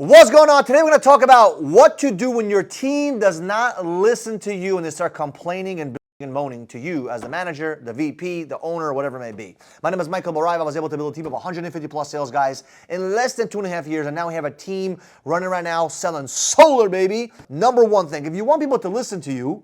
What's going on? Today we're going to talk about what to do when your team does not listen to you and they start complaining and moaning to you as the manager, the VP, the owner, or whatever it may be. My name is Michael Boraiva. I was able to build a team of 150 plus sales guys in less than 2.5 years, and now we have a team running right now selling solar, baby. Number one thing, if you want people to listen to you,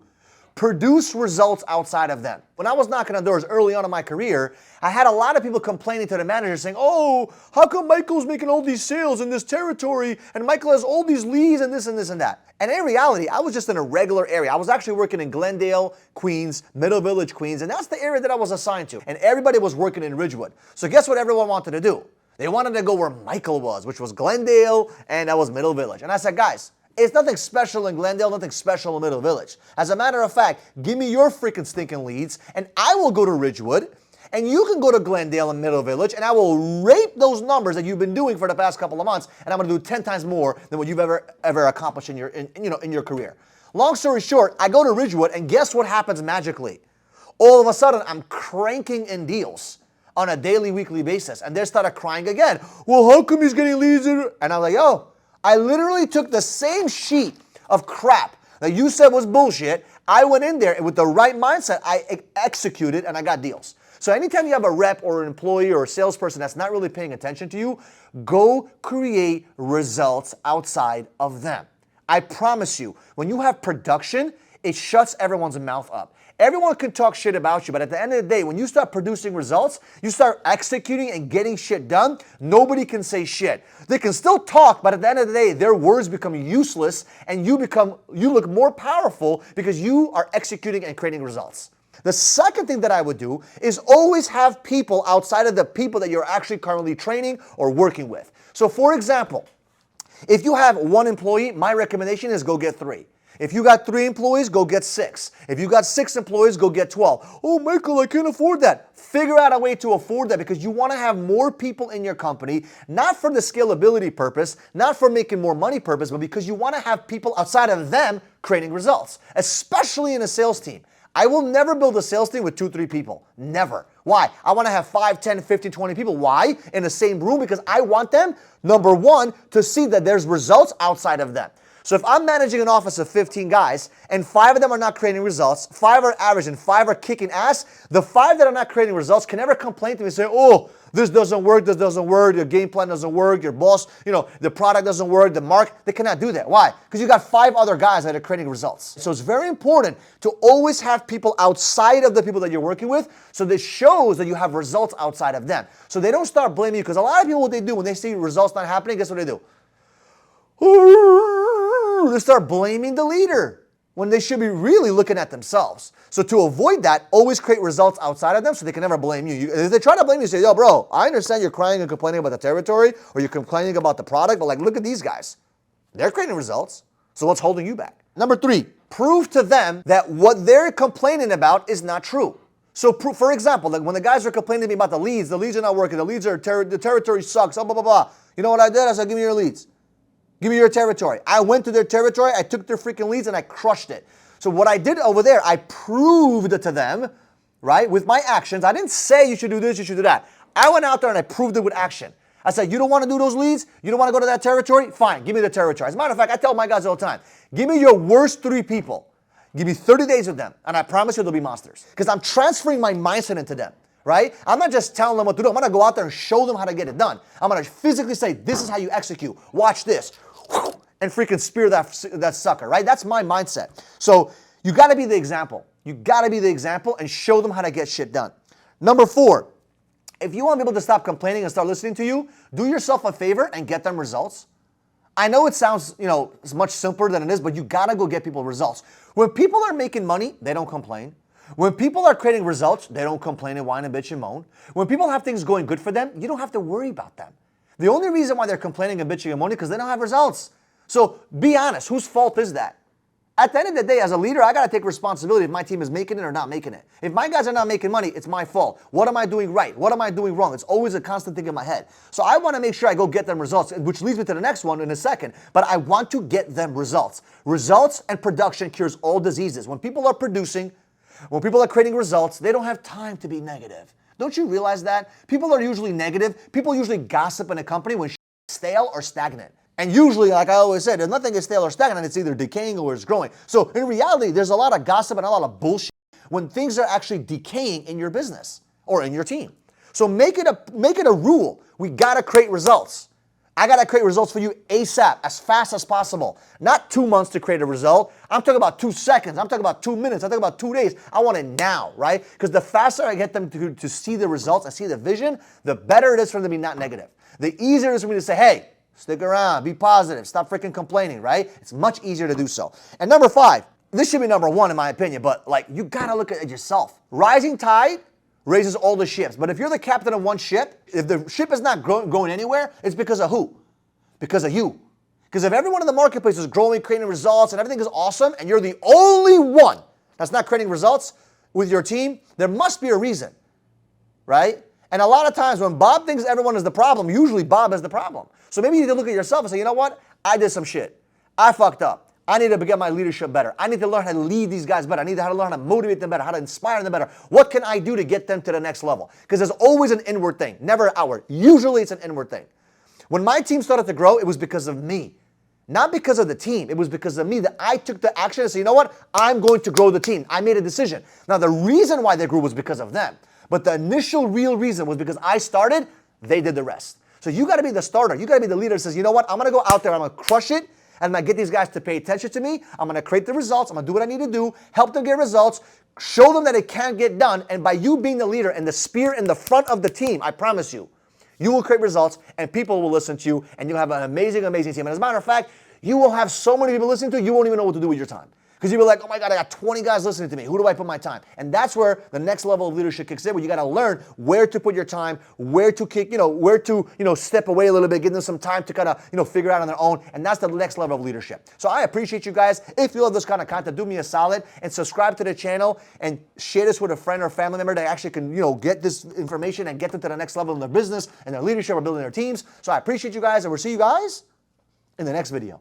produce results outside of them. When I was knocking on doors early on in my career, I had a lot of people complaining to the manager saying, oh, how come Michael's making all these sales in this territory and Michael has all these leads and this and this and that. And in reality, I was just in a regular area. I was actually working in Glendale, Queens, Middle Village, Queens, and that's the area that I was assigned to. And everybody was working in Ridgewood. So guess what everyone wanted to do? They wanted to go where Michael was, which was Glendale, and that was Middle Village. And I said, guys, it's nothing special in Glendale, nothing special in Middle Village. As a matter of fact, give me your freaking stinking leads, and I will go to Ridgewood, and you can go to Glendale and Middle Village, and I will rape those numbers that you've been doing for the past couple of months, and I'm going to do 10 times more than what you've ever accomplished in your career. Long story short, I go to Ridgewood, and guess what happens magically? All of a sudden, I'm cranking in deals on a daily, weekly basis, and they started crying again. Well, how come he's getting leads? And I'm like, yo, I literally took the same sheet of crap that you said was bullshit. I went in there and with the right mindset, I executed and I got deals. So anytime you have a rep or an employee or a salesperson that's not really paying attention to you, go create results outside of them. I promise you, when you have production, it shuts everyone's mouth up. Everyone can talk shit about you, but at the end of the day, when you start producing results, you start executing and getting shit done, nobody can say shit. They can still talk, but at the end of the day, their words become useless and you look more powerful because you are executing and creating results. The second thing that I would do is always have people outside of the people that you're actually currently training or working with. So for example, if you have one employee, my recommendation is go get 3. If you got 3 employees, go get 6. If you got 6 employees, go get 12. Oh, Michael, I can't afford that. Figure out a way to afford that because you want to have more people in your company, not for the scalability purpose, not for making more money purpose, but because you want to have people outside of them creating results, especially in a sales team. I will never build a sales team with 2-3 people. Never. Why? I want to have 5, 10, 15, 20 people. Why? In the same room because I want them, number one, to see that there's results outside of them. So if I'm managing an office of 15 guys and 5 of them are not creating results, 5 are average and 5 are kicking ass, the 5 that are not creating results can never complain to me and say, oh, this doesn't work, your game plan doesn't work, your boss, the product doesn't work, the market. They cannot do that. Why? Because you got 5 other guys that are creating results. So it's very important to always have people outside of the people that you're working with so this shows that you have results outside of them. So they don't start blaming you because a lot of people, what they do when they see results not happening, guess what they do? They start blaming the leader when they should be really looking at themselves. So to avoid that, always create results outside of them so they can never blame you. If they try to blame you, say, yo, bro, I understand you're crying and complaining about the territory or you're complaining about the product, but look at these guys. They're creating results. So what's holding you back? Number 3, prove to them that what they're complaining about is not true. So for example, when the guys are complaining to me about the leads are not working, the territory sucks, blah, blah, blah. You know what I did? I said, give me your leads. Give me your territory. I went to their territory, I took their freaking leads and I crushed it. So what I did over there, I proved it to them, right, with my actions. I didn't say you should do this, you should do that. I went out there and I proved it with action. I said, you don't want to do those leads? You don't want to go to that territory? Fine, give me the territory. As a matter of fact, I tell my guys all the time, give me your worst 3 people. Give me 30 days with them, and I promise you they'll be monsters. Because I'm transferring my mindset into them. Right? I'm not just telling them what to do. I'm going to go out there and show them how to get it done. I'm going to physically say, this is how you execute. Watch this. And freaking spear that sucker, right? That's my mindset. So you got to be the example. You got to be the example and show them how to get shit done. Number 4, if you want people to stop complaining and start listening to you, do yourself a favor and get them results. I know it sounds, it's much simpler than it is, but you got to go get people results. When people are making money, they don't complain. When people are creating results, they don't complain and whine and bitch and moan. When people have things going good for them, you don't have to worry about them. The only reason why they're complaining and bitching and moaning is because they don't have results. So be honest, whose fault is that? At the end of the day, as a leader, I got to take responsibility if my team is making it or not making it. If my guys are not making money, it's my fault. What am I doing right? What am I doing wrong? It's always a constant thing in my head. So I want to make sure I go get them results, which leads me to the next one in a second. But I want to get them results. Results and production cures all diseases. When people are producing, when people are creating results, they don't have time to be negative. Don't you realize that? People are usually negative. People usually gossip in a company when shit's stale or stagnant. And usually, like I always said, there's nothing is stale or stagnant. It's either decaying or it's growing. So in reality, there's a lot of gossip and a lot of bullshit when things are actually decaying in your business or in your team. So make it a rule. We gotta create results. I gotta create results for you ASAP, as fast as possible. Not 2 months to create a result. I'm talking about 2 seconds. I'm talking about 2 minutes. I'm talking about 2 days. I want it now, right? Because the faster I get them to see the results and see the vision, the better it is for them to be not negative. The easier it is for me to say, hey, stick around, be positive, stop freaking complaining, right? It's much easier to do so. And number 5, this should be number 1 in my opinion, but like you gotta look at it yourself. Rising tide raises all the ships. But if you're the captain of one ship, if the ship is not going anywhere, it's because of who? Because of you. Because if everyone in the marketplace is growing, creating results, and everything is awesome, and you're the only one that's not creating results with your team, there must be a reason, right? And a lot of times when Bob thinks everyone is the problem, usually Bob is the problem. So maybe you need to look at yourself and say, you know what? I did some shit. I fucked up. I need to get my leadership better. I need to learn how to lead these guys better. I need to learn how to motivate them better, how to inspire them better. What can I do to get them to the next level? Because there's always an inward thing, never outward. Usually it's an inward thing. When my team started to grow, it was because of me. Not because of the team. It was because of me that I took the action and said, you know what? I'm going to grow the team. I made a decision. Now, the reason why they grew was because of them. But the initial real reason was because I started, they did the rest. So you got to be the starter. You got to be the leader that says, you know what? I'm going to go out there. I'm going to crush it. And I'm going to get these guys to pay attention to me. I'm going to create the results. I'm going to do what I need to do, help them get results, show them that it can't get done. And by you being the leader and the spear in the front of the team, I promise you, you will create results and people will listen to you and you'll have an amazing, amazing team. And as a matter of fact, you will have so many people listening to you, you won't even know what to do with your time. Because you'll be like, oh my God, I got 20 guys listening to me. Who do I put my time? And that's where the next level of leadership kicks in, where you got to learn where to put your time, where to kick, where to, step away a little bit, give them some time to kind of, figure out on their own. And that's the next level of leadership. So I appreciate you guys. If you love this kind of content, do me a solid and subscribe to the channel and share this with a friend or family member that actually can, get this information and get them to the next level in their business and their leadership or building their teams. So I appreciate you guys and we'll see you guys in the next video.